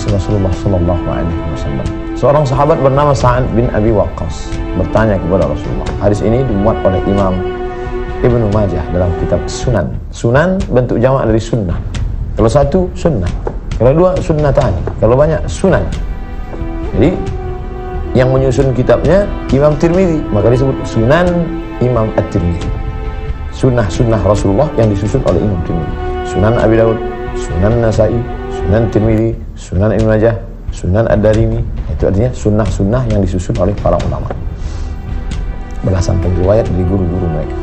Rasulullah sallallahu alaihi wasallam. Seorang sahabat bernama Sa'ad bin Abi Waqqas bertanya kepada Rasulullah. Hadis ini dimuat oleh Imam Ibnu Majah dalam kitab Sunan. Sunan bentuk jamak dari sunnah. Kalau satu sunnah, kalau dua sunnatan, kalau banyak sunan. Jadi yang menyusun kitabnya Imam Tirmidzi, maka disebut Sunan Imam At-Tirmidzi. Sunnah-sunnah Rasulullah yang disusun oleh Imam Tirmidzi. Sunan Abi Daud, Sunan Nasai, Sunan Tirmidzi, Sunan Ibnu Majah, Sunan Ad-Darimi. Itu artinya sunnah-sunnah yang disusun oleh para ulama. Belasan riwayat dari guru-guru mereka.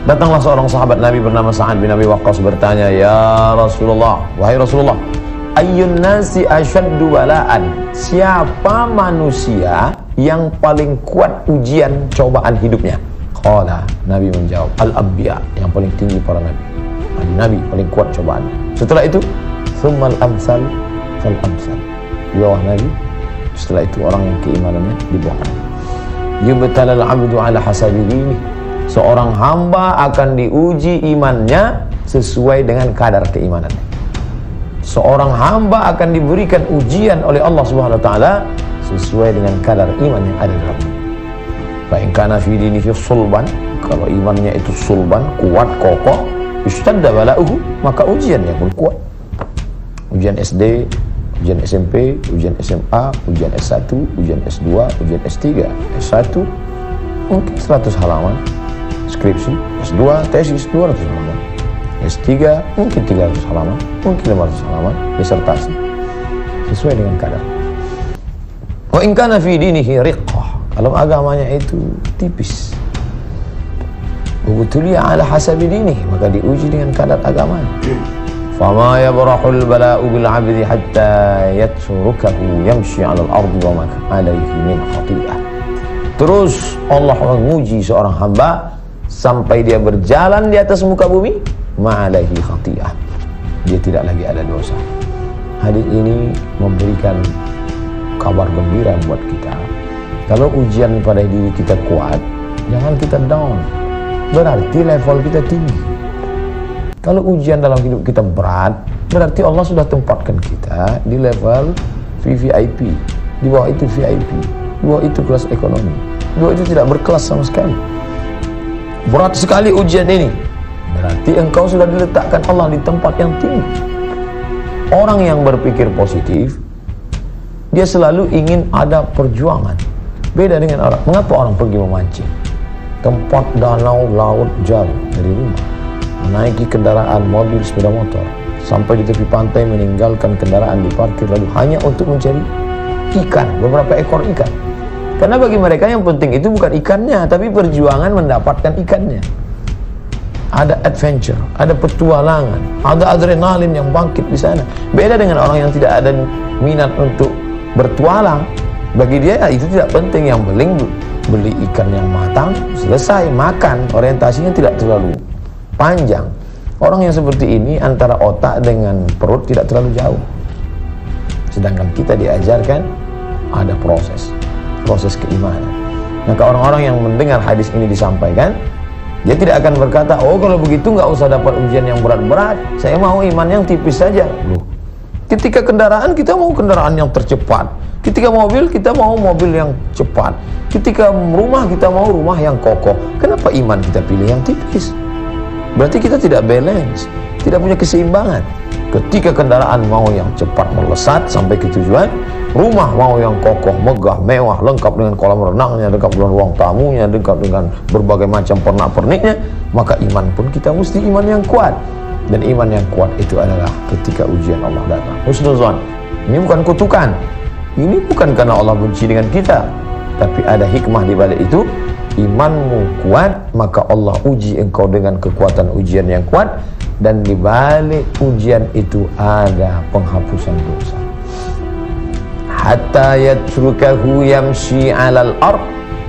Datanglah seorang sahabat Nabi bernama Sa'ad bin Abi Waqqas bertanya, "Ya Rasulullah, wahai Rasulullah, ayyun nasi asyaddu bala'an?" Siapa manusia yang paling kuat ujian cobaan hidupnya? Qala, Nabi menjawab, al-anbiya, yang paling tinggi para nabi. Nabi paling kuat cobaan. Setelah itu, tsummal amsal fal amsal. Di bawah Nabi, setelah itu orang yang keimanannya di bawah Nabi. Yubtalal 'abdu 'ala hasabi dinihi. Seorang hamba akan diuji imannya sesuai dengan kadar keimanannya. Seorang hamba akan diberikan ujian oleh Allah Subhanahu wa taala sesuai dengan kadar iman yang ada dalamnya. Fa in kana fi dinihi sulban, kalau imannya itu sulban, kuat, kokoh, istadda bala'uhu, maka ujiannya pun kuat. Ujian SD, ujian SMP, ujian SMA, ujian S1, ujian S2, ujian S3, S1 mungkin 100 halaman skripsi, S2 tesis 200 halaman, S3 mungkin 300 halaman, mungkin 500 halaman disertasi, sesuai dengan kadar. Wa in kana fi dinihi riqqah, kalau agamanya itu tipis, ubtuliya ala hasabi dinihi, maka diuji dengan kadar agamanya. Fama yabrahul bala'u bil 'abdi hatta yatrukahu yamshi 'ala al-ardi wa ma alayhi min khati'ah. Terus Allah menguji seorang hamba sampai dia berjalan di atas muka bumi, ma'alaihi khati'ah, dia tidak lagi ada dosa. Hadis ini memberikan kabar gembira buat kita. Kalau ujian pada diri kita kuat, jangan kita down, berarti level kita tinggi. Kalau ujian dalam hidup kita berat, berarti Allah sudah tempatkan kita di level VVIP. Di bawah itu VIP, di bawah itu kelas ekonomi, di bawah itu tidak berkelas sama sekali. Berat sekali ujian ini, berarti engkau sudah diletakkan Allah di tempat yang tinggi. Orang yang berpikir positif, dia selalu ingin ada perjuangan. Beda dengan orang. Mengapa orang pergi memancing? Tempat danau, laut jauh dari rumah, menaiki kendaraan, mobil, sepeda motor, sampai di tepi pantai meninggalkan kendaraan di parkir lalu hanya untuk mencari ikan, beberapa ekor ikan. Karena bagi mereka yang penting itu bukan ikannya, tapi perjuangan mendapatkan ikannya. Ada adventure, ada petualangan, ada adrenalin yang bangkit di sana. Beda dengan orang yang tidak ada minat untuk bertualang. Bagi dia itu tidak penting, yang penting beli ikan yang matang, selesai makan, orientasinya tidak terlalu panjang. Orang yang seperti ini antara otak dengan perut tidak terlalu jauh. Sedangkan kita diajarkan ada proses keimanan. Maka orang-orang yang mendengar hadis ini disampaikan, dia tidak akan berkata, "Oh, kalau begitu nggak usah dapat ujian yang berat-berat, saya mau iman yang tipis saja." Loh, ketika kendaraan kita mau kendaraan yang tercepat, ketika mobil kita mau mobil yang cepat, ketika rumah kita mau rumah yang kokoh. Kenapa iman kita pilih yang tipis? Berarti kita tidak balance, tidak punya keseimbangan. Ketika kendaraan mau yang cepat melesat sampai ke tujuan, rumah mau yang kokoh, megah, mewah, lengkap dengan kolam renangnya, lengkap dengan ruang tamunya, lengkap dengan berbagai macam pernak-perniknya, maka iman pun kita mesti iman yang kuat. Dan iman yang kuat itu adalah ketika ujian Allah datang. Husnuzan, ini bukan kutukan, ini bukan karena Allah benci dengan kita, tapi ada hikmah di balik itu. Imanmu kuat, maka Allah uji engkau dengan kekuatan ujian yang kuat, dan di balik ujian itu ada penghapusan dosa. Hatta yatrukahu yamshi 'alal ard,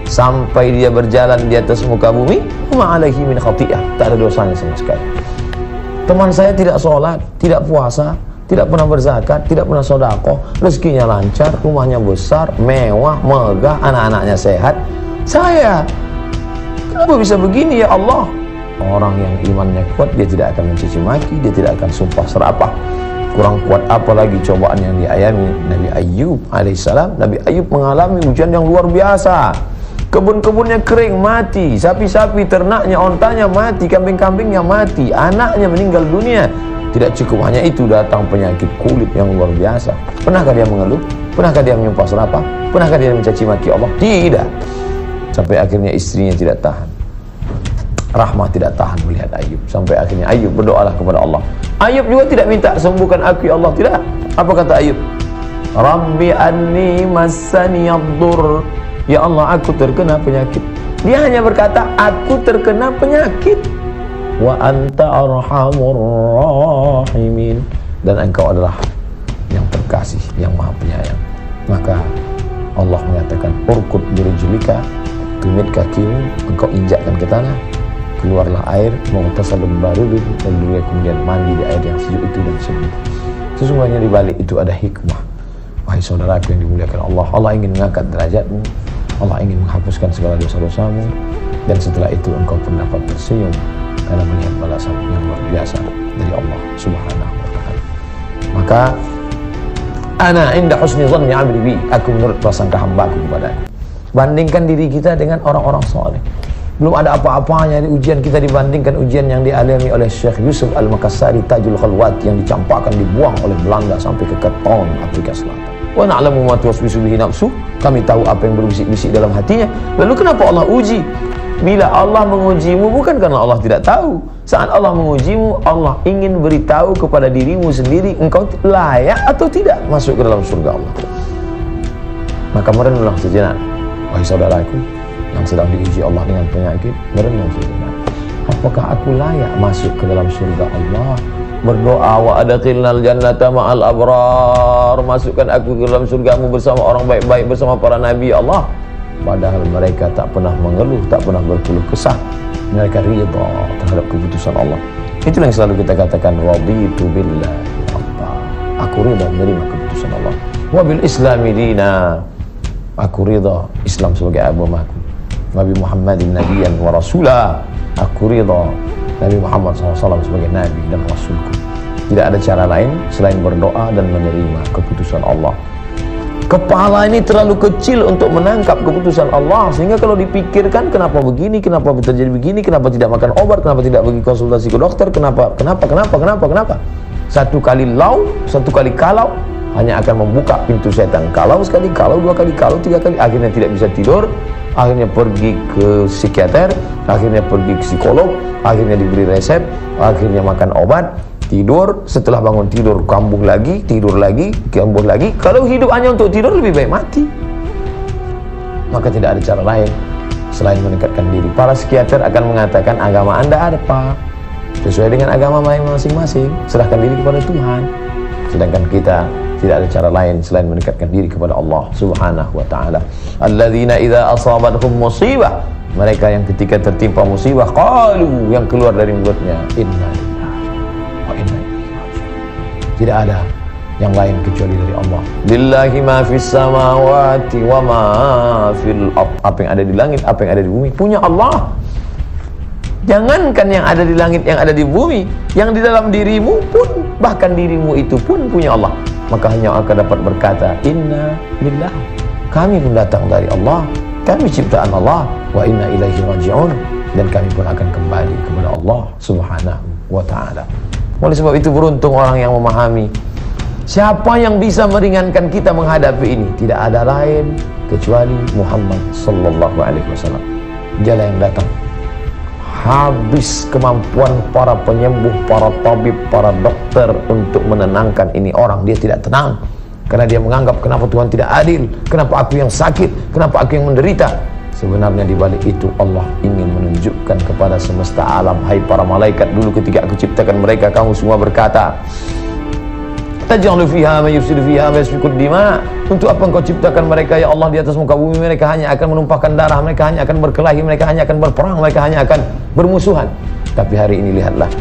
sampai dia berjalan di atas muka bumi, ma 'alaihi min khati'ah, tak ada dosanya sama sekali. Teman saya tidak sholat, tidak puasa, tidak pernah berzakat, tidak pernah sedekah, rezekinya lancar, rumahnya besar, mewah, megah, anak-anaknya sehat. Saya, kenapa bisa begini ya Allah? Orang yang imannya kuat, dia tidak akan mencaci maki, dia tidak akan sumpah serapah, Kurang kuat apalagi cobaan yang dialami Nabi Ayub alaihissalam. Nabi Ayub mengalami ujian yang luar biasa. Kebun-kebunnya kering, mati. Sapi-sapi, ternaknya, ontanya mati. Kambing-kambingnya mati. Anaknya meninggal dunia. Tidak cukup hanya itu, datang penyakit kulit yang luar biasa. Pernahkah dia mengeluh? Pernahkah dia menyumpah serapah? Pernahkah dia mencaci maki Allah? Tidak. Sampai akhirnya istrinya tidak tahan. Rahmah tidak tahan melihat Ayub. Sampai akhirnya Ayub berdoalah kepada Allah. Ayub juga tidak minta sembuhkan aku ya Allah. Tidak. Apa kata Ayub? Rabbi anni massani ad-dur. Ya Allah, aku terkena penyakit. Dia hanya berkata, aku terkena penyakit. Wa anta arhamur rahimin. Dan engkau adalah yang terkasih, yang maha penyayang. Maka Allah mengatakan, urkut birijlika, tumit kakimu, engkau injakkan ke tanah, keluarlah air, mughtasalun baridun, lalu kemudian mandi di air yang sejuk itu dan sejuk. Sesungguhnya di balik itu ada hikmah. Wahai saudaraku yang dimuliakan Allah, Allah ingin mengangkat derajatmu, Allah ingin menghapuskan segala dosa-dosamu, dan setelah itu engkau pun dapat tersenyum karena melihat balasan yang luar biasa dari Allah Subhanahu wa ta'ala. Maka ana inda husni dhanni 'abdi bi, aku menurut prasangka hambaku kepadanya. Bandingkan diri kita dengan orang-orang saleh. Belum ada apa-apanya di ujian kita dibandingkan ujian yang dialami oleh Syekh Yusuf Al-Makassari Tajul Khalwat yang dicampakkan, dibuang oleh Belanda sampai ke Keton, Afrika Selatan. Wa na'lamu ma tuwaswisu bihi nafsu, kami tahu apa yang berbisik-bisik dalam hatinya. Lalu kenapa Allah uji? Bila Allah mengujimu bukan karena Allah tidak tahu. Saat Allah mengujimu, Allah ingin beritahu kepada dirimu sendiri engkau layak atau tidak masuk ke dalam surga Allah. Maka merenunglah sejenak, wahai saudaraku yang sedang diuji Allah dengan penyakit, merenung sejenak. Apakah aku layak masuk ke dalam surga Allah? Berdoa, wa adkhilnal jannata ma'al abrar, masukkan aku ke dalam surgamu bersama orang baik-baik, bersama para nabi Allah. Padahal mereka tak pernah mengeluh, tak pernah berkeluh kesah. Mereka ridha terhadap keputusan Allah. Itulah yang selalu kita katakan, raditu billahi rabba, aku ridha menerima keputusan Allah. Wa bil islami dina, aku ridha Islam sebagai agamaku. Nabi Muhammadin nabiyan wa rasulah, aku ridha Nabi Muhammad SAW sebagai Nabi dan Rasulku. Tidak ada cara lain selain berdoa dan menerima keputusan Allah. Kepala ini terlalu kecil untuk menangkap keputusan Allah, sehingga kalau dipikirkan kenapa begini, kenapa terjadi begini, kenapa tidak makan obat, kenapa tidak pergi konsultasi ke dokter, kenapa. Satu kali kalau hanya akan membuka pintu setan. Kalau sekali, kalau dua kali, kalau tiga kali, akhirnya tidak bisa tidur, akhirnya pergi ke psikiater, akhirnya pergi ke psikolog, akhirnya diberi resep, akhirnya makan obat, tidur, setelah bangun tidur kambuh lagi, tidur lagi, kambuh lagi. Kalau hidup hanya untuk tidur, lebih baik mati. Maka tidak ada cara lain selain mendekatkan diri. Para psikiater akan mengatakan agama Anda ada Pak, sesuai dengan agama masing-masing, serahkan diri kepada Tuhan. Sedangkan kita tidak ada cara lain selain mendekatkan diri kepada Allah Subhanahu wa ta'ala. Alladzina idza asabathum musibah, mereka yang ketika tertimpa musibah, qalu, yang keluar dari mulutnya, inna lillahi wa inna ilaihi raji'un. Tidak ada yang lain kecuali dari Allah. Lillahi ma fis samawati wa ma fil ardh. Apa yang ada di langit, apa yang ada di bumi punya Allah. Jangankan yang ada di langit, yang ada di bumi, yang di dalam dirimu pun, bahkan dirimu itu pun punya Allah. Maka hanya akan dapat berkata, inna lillah, kami pun datang dari Allah, kami ciptaan Allah, wa inna ilaihi raji'un, dan kami pun akan kembali kepada Allah Subhanahu wa ta'ala. Oleh sebab itu beruntung orang yang memahami siapa yang bisa meringankan kita menghadapi ini. Tidak ada lain kecuali Muhammad sallallahu alaihi wasallam. Dialah yang datang. Habis kemampuan para penyembuh, para tabib, para dokter untuk menenangkan ini orang. Dia tidak tenang karena dia menganggap kenapa Tuhan tidak adil, kenapa aku yang sakit, kenapa aku yang menderita. Sebenarnya di balik itu Allah ingin menunjukkan kepada semesta alam, hai para malaikat, dulu ketika aku ciptakan mereka, kamu semua berkata, taj'alu fiha ma yufsidu fiha wa yasfiku dima. Untuk apa engkau ciptakan mereka ya Allah di atas muka bumi? Mereka hanya akan menumpahkan darah, mereka hanya akan berkelahi, mereka hanya akan berperang, mereka hanya akan bermusuhan. Tapi hari ini lihatlah,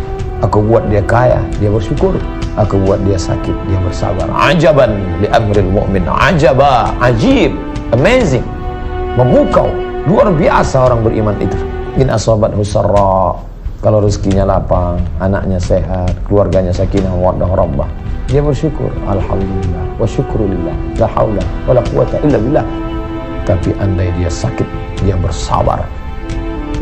aku buat dia kaya, dia bersyukur. Aku buat dia sakit, dia bersabar. Ajaban li amril mu'min, ajaba, ajib, amazing, memukau, luar biasa orang beriman itu. In asabathu sarra, kalau rezekinya lapang, anaknya sehat, keluarganya sakinah mawaddah rahmah, Dia bersyukur, alhamdulillah, wa syukrulillah, la haula wa la quwata illa billah. Tapi andai dia sakit, dia bersabar,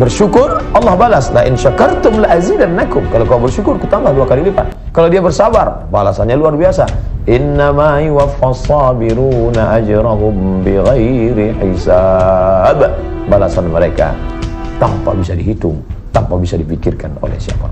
bersyukur, Allah balas, la in syakartum la azidannakum. Kalau kau bersyukur, ku tambah 2 kali lipat. Kalau dia bersabar, balasannya luar biasa. Innama yuwaffas sabiruna ajrahum bighairi hisab. Balasan mereka tanpa bisa dihitung, tanpa bisa dipikirkan oleh siapa.